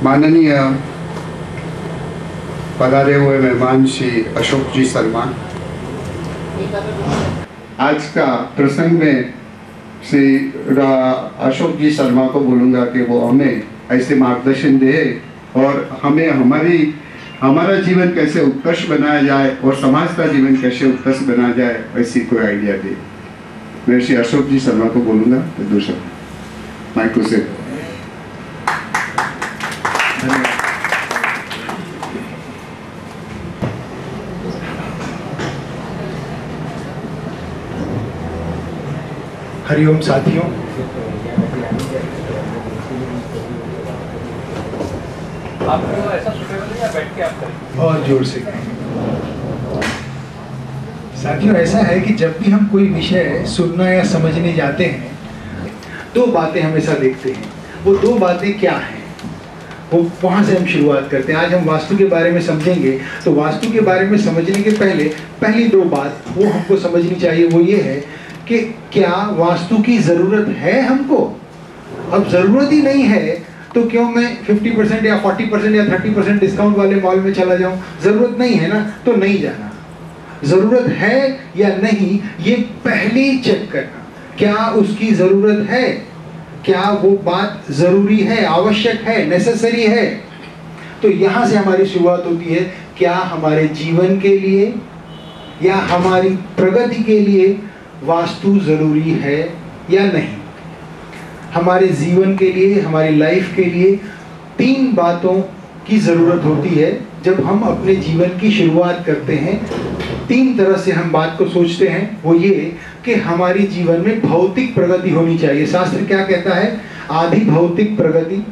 माननीय पधारे हुए मेहमान श्री अशोक जी शर्मा, आज का प्रसंग में श्री अशोक जी शर्मा को बोलूँगा कि वो हमें ऐसे मार्गदर्शन दे और हमें हमारा जीवन कैसे उत्कर्ष बनाया जाए और समाज का जीवन कैसे उत्कर्ष बनाया जाए, ऐसी कोई आइडिया दे। मैं श्री अशोक जी शर्मा को बोलूँगा तो दूसरा माइक्रो से। हरिओम साथियों, आपको ऐसा सुटेबल है या बैठ के आप करें? बहुत जोर से साथियों, ऐसा है कि जब भी हम कोई विषय सुनना या समझने जाते हैं, दो बातें हमेशा देखते हैं। वो दो बातें क्या हैं, वो वहाँ से हम शुरुआत करते हैं। आज हम वास्तु के बारे में समझेंगे, तो वास्तु के बारे में समझने के पहले पहली दो बात वो हमको समझनी चाहिए। वो ये है कि क्या वास्तु की ज़रूरत है हमको? अब ज़रूरत ही नहीं है तो क्यों मैं 50% या 40% या 30% डिस्काउंट वाले मॉल में चला जाऊं? ज़रूरत नहीं है ना, तो नहीं जाना। ज़रूरत है या नहीं, ये पहले ही चेक करना। क्या उसकी ज़रूरत है? क्या वो बात ज़रूरी है, आवश्यक है, नेसेसरी है? तो यहाँ से हमारी शुरुआत होती है। क्या हमारे जीवन के लिए या हमारी प्रगति के लिए वास्तु ज़रूरी है या नहीं? हमारे जीवन के लिए, हमारी लाइफ के लिए तीन बातों की ज़रूरत होती है जब हम अपने जीवन की शुरुआत करते हैं। तीन तरह से हम बात को सोचते हैं। वो ये कि हमारी जीवन में भौतिक प्रगति होनी चाहिए। शास्त्र क्या कहता है? आधि भौतिक प्रगति,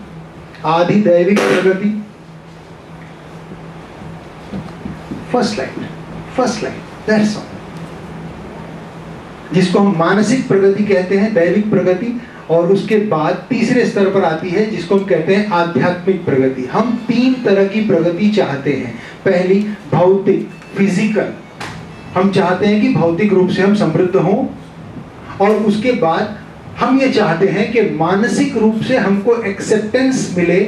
आधि दैविक प्रगति। First line that's all. जिसको हम मानसिक प्रगति कहते हैं, दैविक प्रगति, और उसके बाद तीसरे स्तर पर आती है जिसको हम कहते हैं आध्यात्मिक प्रगति। हम तीन तरह की प्रगति चाहते हैं। पहली भौतिक, फिजिकल, हम चाहते हैं कि भौतिक रूप से हम समृद्ध हों, और उसके बाद हम ये चाहते हैं कि मानसिक रूप से हमको एक्सेप्टेंस मिले।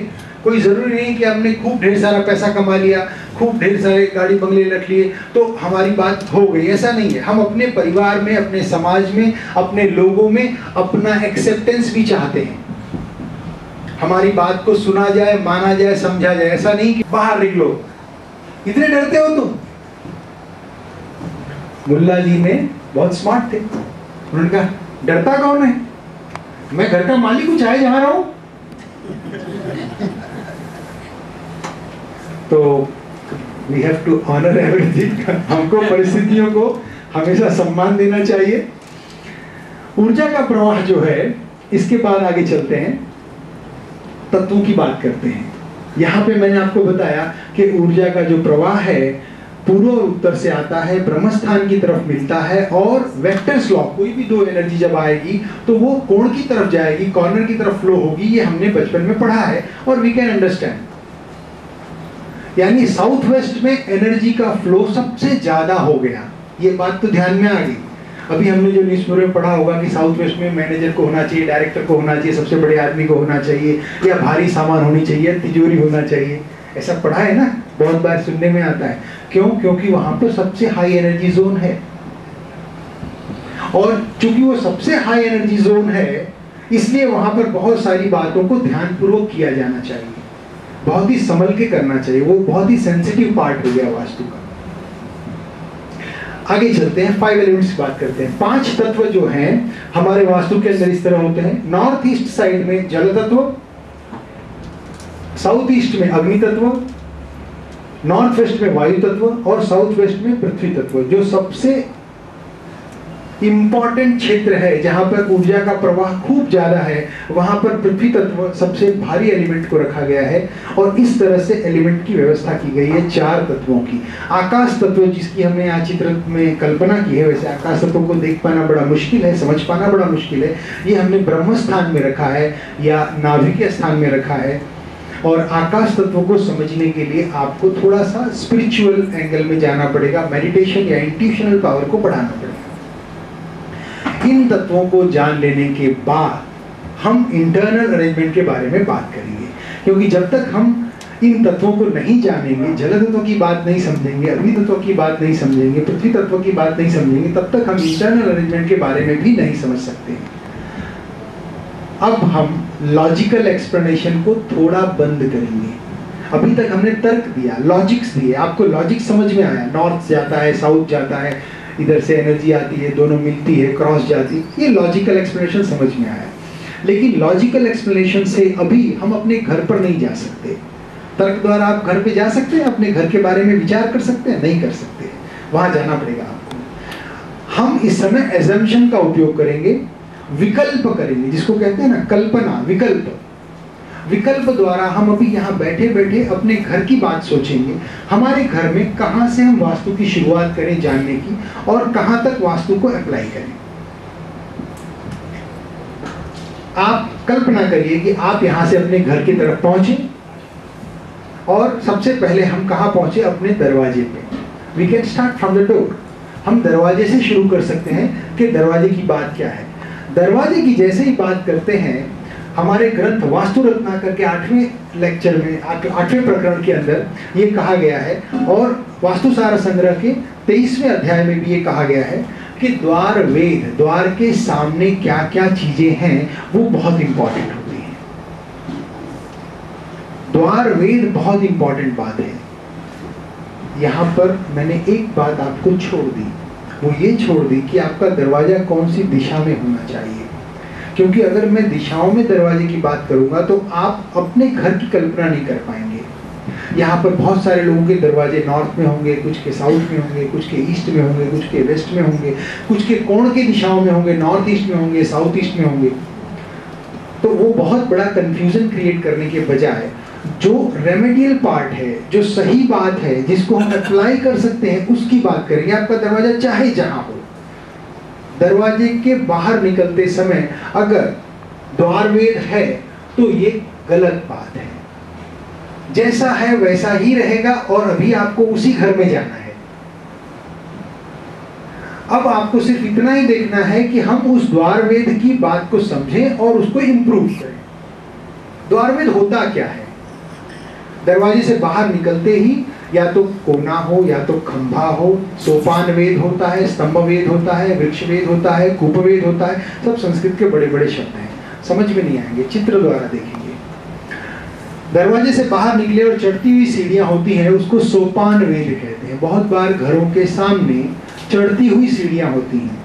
कोई ज़रूरी नहीं कि हमने खूब ढेर सारा पैसा कमा लिया, खूब ढेर सारे गाड़ी बंगले रख लिए तो हमारी बात हो गई, ऐसा नहीं है। हम अपने परिवार में, अपने समाज में, अपने लोगों में अपना एक्सेप्टेंस भी चाहते हैं। हमारी बात को सुना जाए, माना जाए, समझा जाए। ऐसा नहीं कि बाहर निकलो, इतने डरते हो तुम। मुल्ला जी ने बहुत स्मार्ट थे, उन्होंने कहा डरता कौन है, मैं घर का मालिक हूं, चाहे जहां रहूं। तो we have to honor everything। हमको परिस्थितियों को हमेशा सम्मान देना चाहिए। ऊर्जा का प्रवाह जो है, इसके बाद आगे चलते हैं, तत्वों की बात करते हैं। यहाँ पे मैंने आपको बताया कि ऊर्जा का जो प्रवाह है पूर्व और उत्तर से आता है, ब्रह्मस्थान की तरफ मिलता है, और वेक्टर्स लॉ, कोई भी दो एनर्जी जब आएगी तो वो कोण की तरफ जाएगी, कॉर्नर की तरफ फ्लो होगी। ये हमने बचपन में पढ़ा है और वी कैन अंडरस्टैंड। यानी साउथ वेस्ट में एनर्जी का फ्लो सबसे ज्यादा हो गया, ये बात तो ध्यान में आ गई। अभी हमने जो न्यूज़पेपर में पढ़ा होगा कि साउथ वेस्ट में मैनेजर को होना चाहिए, डायरेक्टर को होना चाहिए, सबसे बड़े आदमी को होना चाहिए, या भारी सामान होनी चाहिए, तिजोरी होना चाहिए। ऐसा पढ़ा है ना, बहुत बार सुनने में आता है। क्यों? क्योंकि वहां पर सबसे हाई एनर्जी जोन है, और चूंकि वो सबसे हाई एनर्जी जोन है इसलिए वहां पर बहुत सारी बातों को ध्यानपूर्वक किया जाना चाहिए, बहुत ही संभल के करना चाहिए। वो बहुत ही सेंसिटिव पार्ट हो गया वास्तु का। आगे चलते हैं, 5 एलिमेंट्स की बात करते हैं। 5 तत्व जो हैं हमारे वास्तु के अंदर इस तरह होते हैं। नॉर्थ ईस्ट साइड में जल तत्व, साउथ ईस्ट में अग्नि तत्व, नॉर्थ वेस्ट में वायु तत्व, और साउथ वेस्ट में पृथ्वी तत्व। जो सबसे इंपॉर्टेंट क्षेत्र है, जहां पर ऊर्जा का प्रवाह खूब ज्यादा है, वहां पर पृथ्वी तत्व सबसे भारी एलिमेंट को रखा गया है, और इस तरह से एलिमेंट की व्यवस्था की गई है 4 तत्वों की। आकाश तत्व, जिसकी हमने आज चित्र में कल्पना की है, वैसे आकाश तत्व को देख पाना बड़ा मुश्किल है, समझ पाना बड़ा मुश्किल है। ये हमने ब्रह्म स्थान में रखा है या नाभिकीय स्थान में रखा है, और आकाश तत्व को समझने के लिए आपको थोड़ा सा स्पिरिचुअल एंगल में जाना पड़ेगा, मेडिटेशन या इंट्यूशनल पावर को बढ़ाना पड़ेगा। इन तत्वों को जान लेने के बाद हम इंटरनल अरेंजमेंट के बारे में बात करेंगे, क्योंकि जब तक हम इन तत्वों को नहीं जानेंगे, जल तत्व की बात नहीं समझेंगे, अग्नि तत्व की बात नहीं समझेंगे, पृथ्वी तत्व की बात नहीं समझेंगे, तब तक हम इंटरनल अरेंजमेंट के बारे में भी नहीं समझ सकते। अब हम लॉजिकल एक्सप्लेनेशन को थोड़ा बंद करेंगे। अभी तक हमने तर्क दिया, लॉजिक्स दिए, आपको लॉजिक समझ में आया, नॉर्थ जाता है, साउथ जाता है, इधर से एनर्जी आती है, दोनों मिलती है, क्रॉस जाती है, ये लॉजिकल एक्सप्लेनेशन समझ में आया। लेकिन लॉजिकल एक्सप्लेनेशन से अभी हम अपने घर पर नहीं जा सकते। तर्क द्वारा आप घर पे जा सकते हैं, अपने घर के बारे में विचार कर सकते हैं? नहीं कर सकते, वहां जाना पड़ेगा आपको। हम इस समय एजम्पशन का उपयोग करेंगे, विकल्प करेंगे, जिसको कहते हैं ना कल्पना, विकल्प। विकल्प द्वारा हम अभी यहाँ बैठे बैठे अपने घर की बात सोचेंगे, हमारे घर में कहाँ से हम वास्तु की शुरुआत करें जानने की, और कहाँ तक वास्तु को अप्लाई करें। आप कल्पना करिए कि आप यहाँ से अपने घर की तरफ पहुंचे, और सबसे पहले हम कहाँ पहुंचे? अपने दरवाजे पे। We can start from the door. हम दरवाजे से शुरू कर सकते हैं कि दरवाजे की बात क्या है। दरवाजे की जैसे ही बात करते हैं, हमारे ग्रंथ वास्तु रत्नाकर के 8वें लेक्चर में, 8वें प्रकरण के अंदर ये कहा गया है, और वास्तुसार संग्रह के 23वें अध्याय में भी ये कहा गया है कि द्वार वेद, द्वार के सामने क्या क्या चीजें हैं वो बहुत इंपॉर्टेंट होती हैं। द्वार वेद बहुत इंपॉर्टेंट बात है। यहाँ पर मैंने एक बात आपको छोड़ दी, वो ये छोड़ दी कि आपका दरवाजा कौन सी दिशा में होना चाहिए। क्योंकि अगर मैं दिशाओं में दरवाजे की बात करूंगा तो आप अपने घर की कल्पना नहीं कर पाएंगे। यहाँ पर बहुत सारे लोगों के दरवाजे नॉर्थ में होंगे, कुछ के साउथ में होंगे, कुछ के ईस्ट में होंगे, कुछ के वेस्ट में होंगे, कुछ के कोण के दिशाओं में होंगे, नॉर्थ ईस्ट में होंगे, साउथ ईस्ट में होंगे। तो वो बहुत बड़ा कंफ्यूजन क्रिएट करने के बजाय जो रेमेडियल पार्ट है, जो सही बात है, जिसको हम अप्लाई कर सकते हैं, उसकी बात करेंगे। आपका दरवाजा चाहे जहां हो, दरवाजे के बाहर निकलते समय अगर द्वारवेद है तो ये गलत बात है। जैसा है वैसा ही रहेगा, और अभी आपको उसी घर में जाना है। अब आपको सिर्फ इतना ही देखना है कि हम उस द्वारवेद की बात को समझें और उसको इंप्रूव करें। द्वारवेद होता क्या है? दरवाजे से बाहर निकलते ही या तो कोना हो, या तो खंभा हो, सोपान वेद होता है, स्तंभ वेद होता है, वृक्ष वेद होता है, कूप वेद होता है। सब संस्कृत के बड़े बड़े शब्द हैं, समझ में नहीं आएंगे, चित्र द्वारा देखेंगे। दरवाजे से बाहर निकले और चढ़ती हुई सीढ़ियां होती हैं, उसको सोपान वेद कहते हैं। बहुत बार घरों के सामने चढ़ती हुई सीढ़ियां होती हैं,